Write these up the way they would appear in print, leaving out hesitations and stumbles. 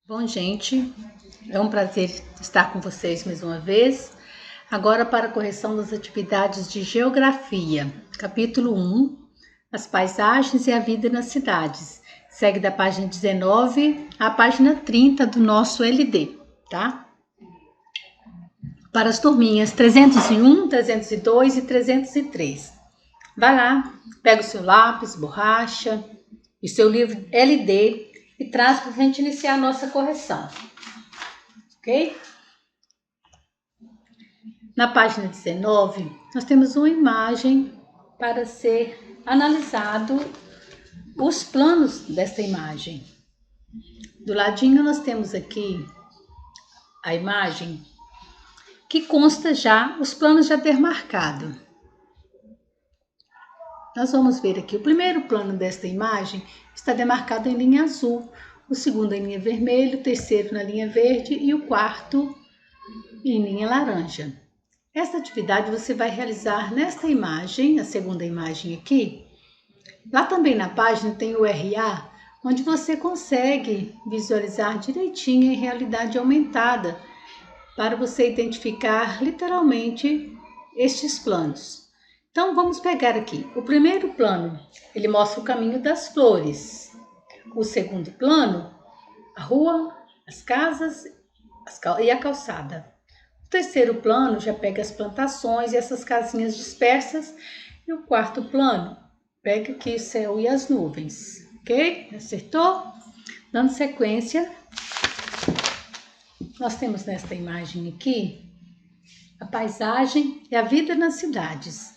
Bom, gente, é um prazer estar com vocês mais uma vez. Agora para a correção das atividades de Geografia, capítulo 1, as paisagens e a vida nas cidades. Segue da página 19 à página 30 do nosso LD, tá? Para as turminhas 301, 302 e 303. Vai lá, pega o seu lápis, borracha e seu livro LD e traz para a gente iniciar a nossa correção. Ok? Na página 19, nós temos uma imagem para ser analisado os planos desta imagem. Do ladinho nós temos aqui a imagem que consta já os planos já demarcado. Nós vamos ver aqui o primeiro plano desta imagem está demarcado em linha azul, o segundo em linha vermelha, o terceiro na linha verde e o quarto em linha laranja. Esta atividade você vai realizar nesta imagem, a segunda imagem aqui. Lá também na página tem o RA, onde você consegue visualizar direitinho em realidade aumentada, para você identificar literalmente estes planos. Então vamos pegar aqui. O primeiro plano, ele mostra o caminho das flores. O segundo plano, a rua, as casas e a calçada. O terceiro plano já pega as plantações e essas casinhas dispersas. E o quarto plano pega aqui o céu e as nuvens. Ok? Acertou? Dando sequência, nós temos nesta imagem aqui a paisagem e a vida nas cidades.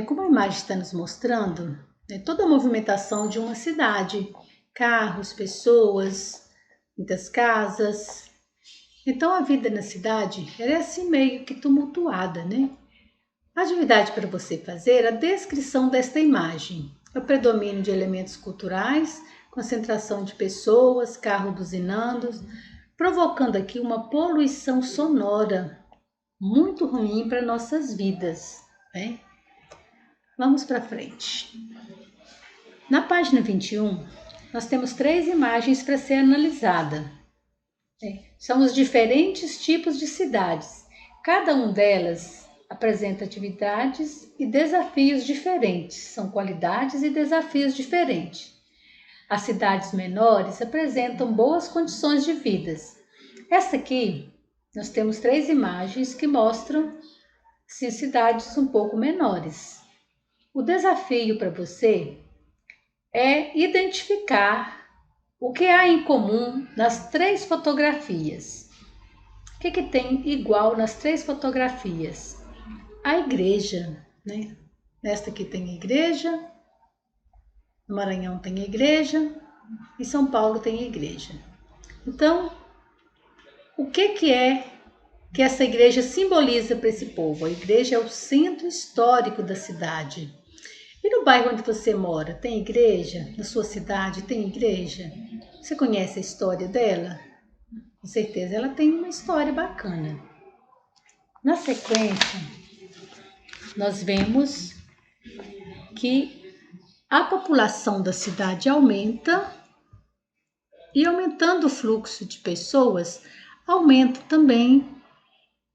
Como a imagem está nos mostrando, toda a movimentação de uma cidade. Carros, pessoas, muitas casas. Então, a vida na cidade é assim meio que tumultuada, né? A atividade para você fazer é a descrição desta imagem. É o predomínio de elementos culturais, concentração de pessoas, carros buzinando, provocando aqui uma poluição sonora muito ruim para nossas vidas, né? Vamos para frente. Na página 21, nós temos 3 imagens para ser analisada. São os diferentes tipos de cidades. Cada uma delas apresenta atividades e desafios diferentes. São qualidades e desafios diferentes. As cidades menores apresentam boas condições de vida. Essa aqui, nós temos 3 imagens que mostram cidades um pouco menores. O desafio para você é identificar o que há em comum nas 3 fotografias. O que tem igual nas 3 fotografias? A igreja, né? Nesta aqui tem a igreja, no Maranhão tem a igreja, em São Paulo tem a igreja. Então, o que é que essa igreja simboliza para esse povo? A igreja é o centro histórico da cidade. E no bairro onde você mora, tem igreja? Na sua cidade tem igreja? Você conhece a história dela? Com certeza ela tem uma história bacana. Na sequência, nós vemos que a população da cidade aumenta e aumentando o fluxo de pessoas, aumenta também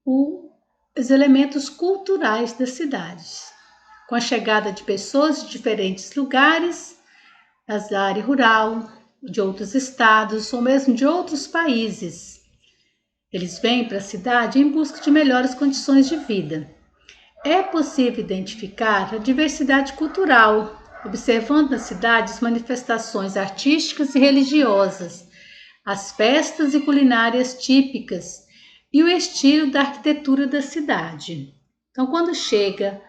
os elementos culturais das cidades. Com a chegada de pessoas de diferentes lugares, da área rural, de outros estados ou mesmo de outros países. Eles vêm para a cidade em busca de melhores condições de vida. É possível identificar a diversidade cultural, observando na cidade as manifestações artísticas e religiosas, as festas e culinárias típicas e o estilo da arquitetura da cidade. Então, quando chega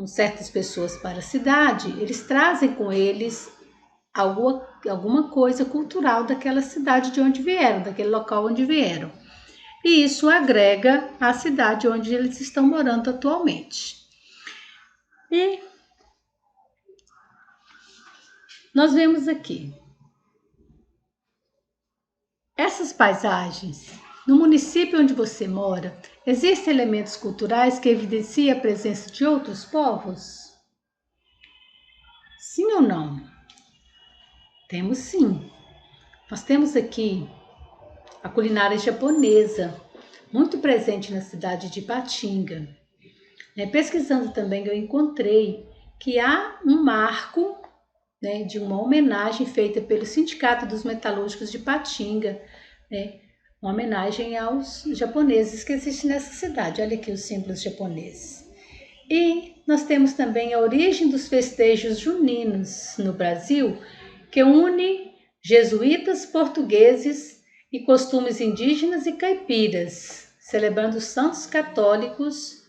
certas pessoas para a cidade, eles trazem com eles alguma coisa cultural daquela cidade de onde vieram, daquele local onde vieram. E isso agrega à cidade onde eles estão morando atualmente. E nós vemos aqui essas paisagens. No município onde você mora, existem elementos culturais que evidenciam a presença de outros povos? Sim ou não? Temos sim. Nós temos aqui a culinária japonesa, muito presente na cidade de Ipatinga. Pesquisando também, eu encontrei que há um marco, de uma homenagem feita pelo Sindicato dos Metalúrgicos de Ipatinga, uma homenagem aos japoneses que existem nessa cidade. Olha aqui os símbolos japoneses. E nós temos também a origem dos festejos juninos no Brasil, que une jesuítas, portugueses e costumes indígenas e caipiras, celebrando os santos católicos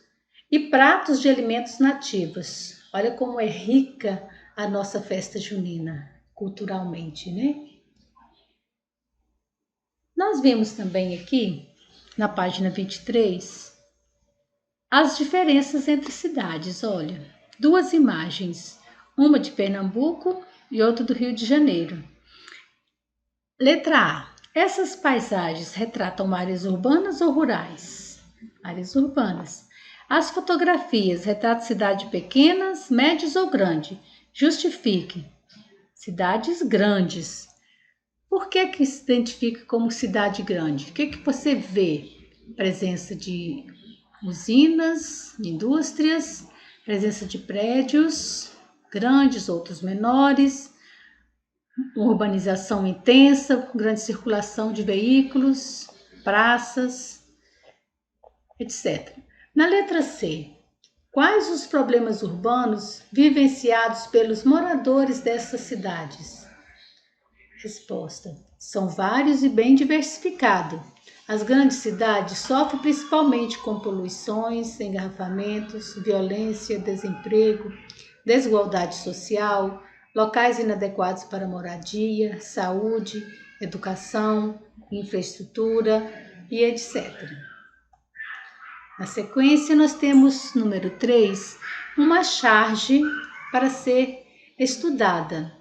e pratos de alimentos nativos. Olha como é rica a nossa festa junina, culturalmente, Nós vimos também aqui, na página 23, as diferenças entre cidades. Olha, duas imagens, uma de Pernambuco e outra do Rio de Janeiro. Letra A. Essas paisagens retratam áreas urbanas ou rurais? Áreas urbanas. As fotografias retratam cidades pequenas, médias ou grandes? Justifique. Cidades grandes. Por que se identifica como cidade grande? O que você vê? Presença de usinas, indústrias, presença de prédios grandes, outros menores, urbanização intensa, grande circulação de veículos, praças, etc. Na letra C, quais os problemas urbanos vivenciados pelos moradores dessas cidades? Resposta: são vários e bem diversificados. As grandes cidades sofrem principalmente com poluições, engarrafamentos, violência, desemprego, desigualdade social, locais inadequados para moradia, saúde, educação, infraestrutura e etc. Na sequência, nós temos, número 3, uma charge para ser estudada.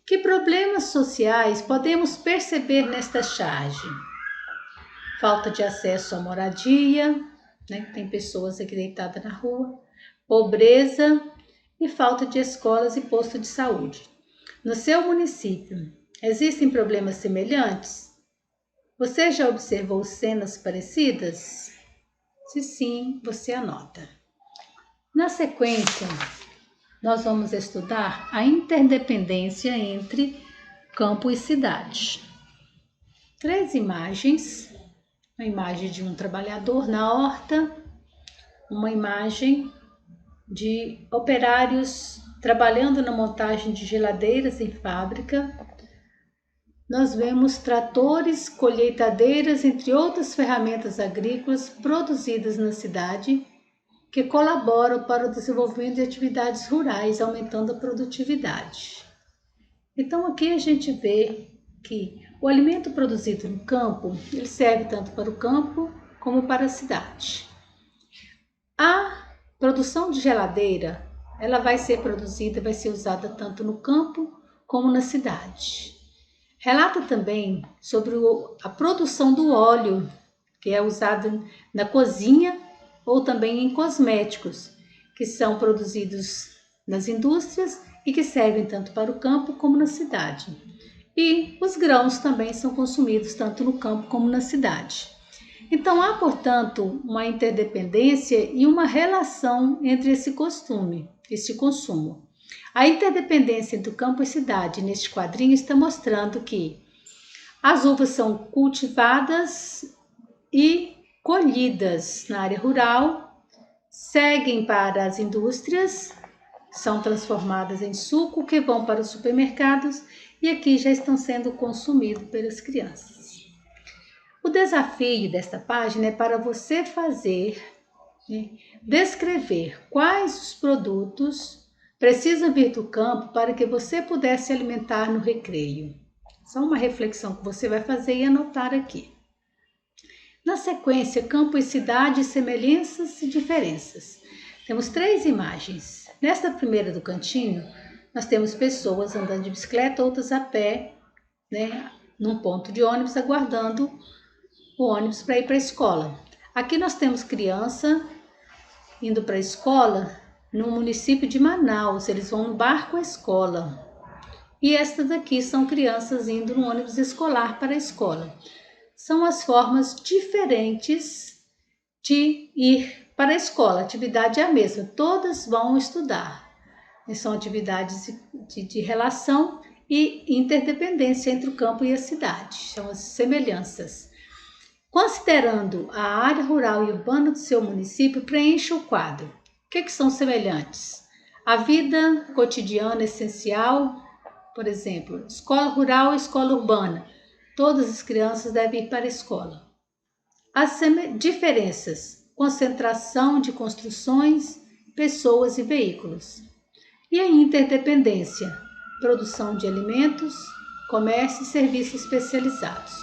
Que problemas sociais podemos perceber nesta charge? Falta de acesso à moradia, tem pessoas aqui deitadas na rua, pobreza e falta de escolas e postos de saúde. No seu município, existem problemas semelhantes? Você já observou cenas parecidas? Se sim, você anota. Na sequência, nós vamos estudar a interdependência entre campo e cidade. 3 imagens. Uma imagem de um trabalhador na horta, uma imagem de operários trabalhando na montagem de geladeiras em fábrica. Nós vemos tratores, colheitadeiras, entre outras ferramentas agrícolas produzidas na cidade, que colaboram para o desenvolvimento de atividades rurais, aumentando a produtividade. Então aqui a gente vê que o alimento produzido no campo, ele serve tanto para o campo como para a cidade. A produção de geladeira, ela vai ser produzida, vai ser usada tanto no campo como na cidade. Relata também sobre a produção do óleo, que é usado na cozinha ou também em cosméticos, que são produzidos nas indústrias e que servem tanto para o campo como na cidade. E os grãos também são consumidos tanto no campo como na cidade. Então, há, portanto, uma interdependência e uma relação entre esse consumo. A interdependência entre o campo e cidade, neste quadrinho, está mostrando que as uvas são cultivadas e colhidas na área rural, seguem para as indústrias, são transformadas em suco que vão para os supermercados e aqui já estão sendo consumidos pelas crianças. O desafio desta página é para você descrever quais os produtos precisam vir do campo para que você pudesse se alimentar no recreio. Só uma reflexão que você vai fazer e anotar aqui. Na sequência, campo e cidade, semelhanças e diferenças. Temos 3 imagens. Nesta primeira do cantinho, nós temos pessoas andando de bicicleta, outras a pé, num ponto de ônibus, aguardando o ônibus para ir para a escola. Aqui nós temos criança indo para a escola no município de Manaus. Eles vão no barco à escola. E estas aqui são crianças indo no ônibus escolar para a escola. são as formas diferentes de ir para a escola. A atividade é a mesma, todas vão estudar. São atividades de relação e interdependência entre o campo e a cidade, são as semelhanças. Considerando a área rural e urbana do seu município, preencha o quadro. O que são semelhantes? A vida cotidiana essencial, por exemplo, escola rural e escola urbana. Todas as crianças devem ir para a escola. As diferenças: concentração de construções, pessoas e veículos. E a interdependência: produção de alimentos, comércio e serviços especializados.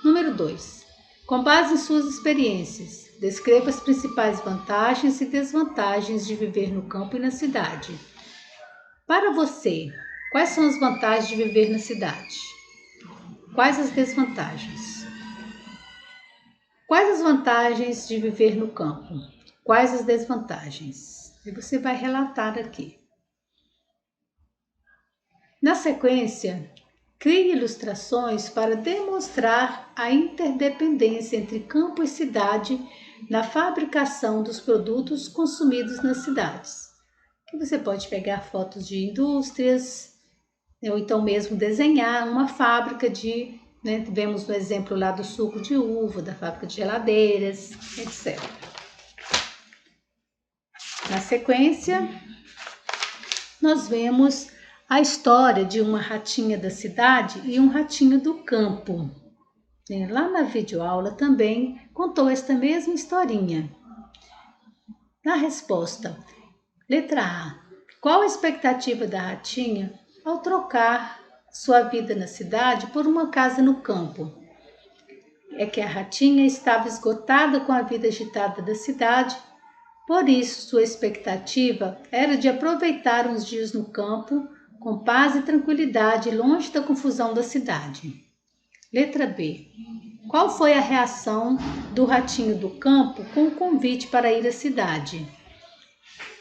Número 2. Com base em suas experiências, descreva as principais vantagens e desvantagens de viver no campo e na cidade. Para você, quais são as vantagens de viver na cidade? Quais as desvantagens? Quais as vantagens de viver no campo? Quais as desvantagens? E você vai relatar aqui. Na sequência, crie ilustrações para demonstrar a interdependência entre campo e cidade na fabricação dos produtos consumidos nas cidades. Que você pode pegar fotos de indústrias, ou então mesmo desenhar uma fábrica de, vemos no exemplo lá do suco de uva, da fábrica de geladeiras, etc. Na sequência, nós vemos a história de uma ratinha da cidade e um ratinho do campo. Lá na videoaula também contou esta mesma historinha. Na resposta, letra A. Qual a expectativa da ratinha ao trocar sua vida na cidade por uma casa no campo? É que a ratinha estava esgotada com a vida agitada da cidade, por isso sua expectativa era de aproveitar uns dias no campo com paz e tranquilidade, longe da confusão da cidade. Letra B. Qual foi a reação do ratinho do campo com o convite para ir à cidade?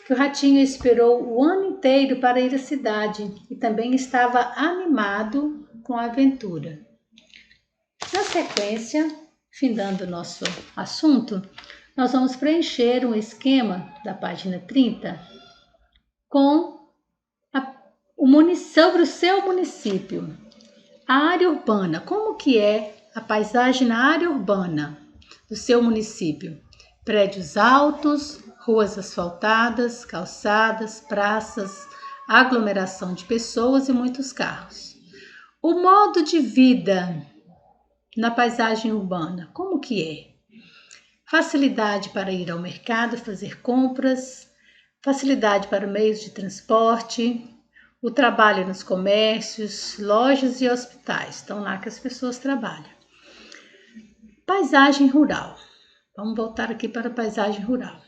Que o ratinho esperou o ano inteiro para ir à cidade e também estava animado com a aventura. Na sequência, findando o nosso assunto, nós vamos preencher um esquema da página 30 com sobre o seu município. A área urbana, como que é a paisagem na área urbana do seu município? Prédios altos, ruas asfaltadas, calçadas, praças, aglomeração de pessoas e muitos carros. O modo de vida na paisagem urbana, como que é? Facilidade para ir ao mercado, fazer compras, facilidade para meios de transporte, o trabalho nos comércios, lojas e hospitais. Então, lá que as pessoas trabalham. Paisagem rural. Vamos voltar aqui para a paisagem rural.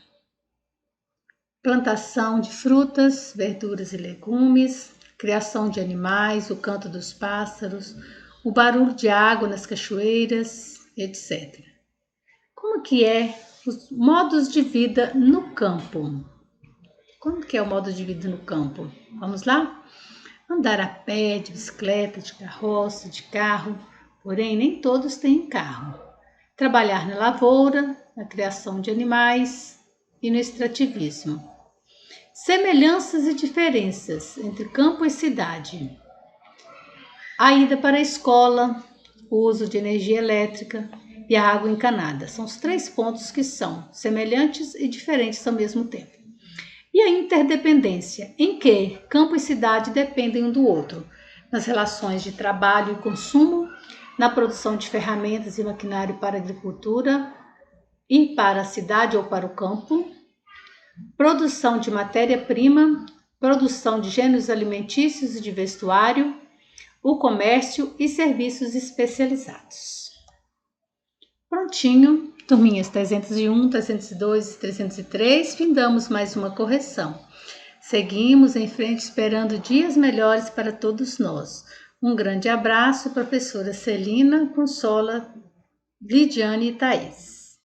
Plantação de frutas, verduras e legumes, criação de animais, o canto dos pássaros, o barulho de água nas cachoeiras, etc. Como que é os modos de vida no campo? Como que é o modo de vida no campo? Vamos lá? Andar a pé, de bicicleta, de carroça, de carro, porém nem todos têm carro. Trabalhar na lavoura, na criação de animais e no extrativismo. Semelhanças e diferenças entre campo e cidade. A ida para a escola, o uso de energia elétrica e a água encanada. São os 3 pontos que são semelhantes e diferentes ao mesmo tempo. E a interdependência, em que campo e cidade dependem um do outro, nas relações de trabalho e consumo, na produção de ferramentas e maquinário para a agricultura e para a cidade ou para o campo, produção de matéria-prima, produção de gêneros alimentícios e de vestuário, o comércio e serviços especializados. Prontinho, turminhas 301, 302 e 303, findamos mais uma correção. Seguimos em frente esperando dias melhores para todos nós. Um grande abraço, professora Celina, Consola, Lidiane e Thaís.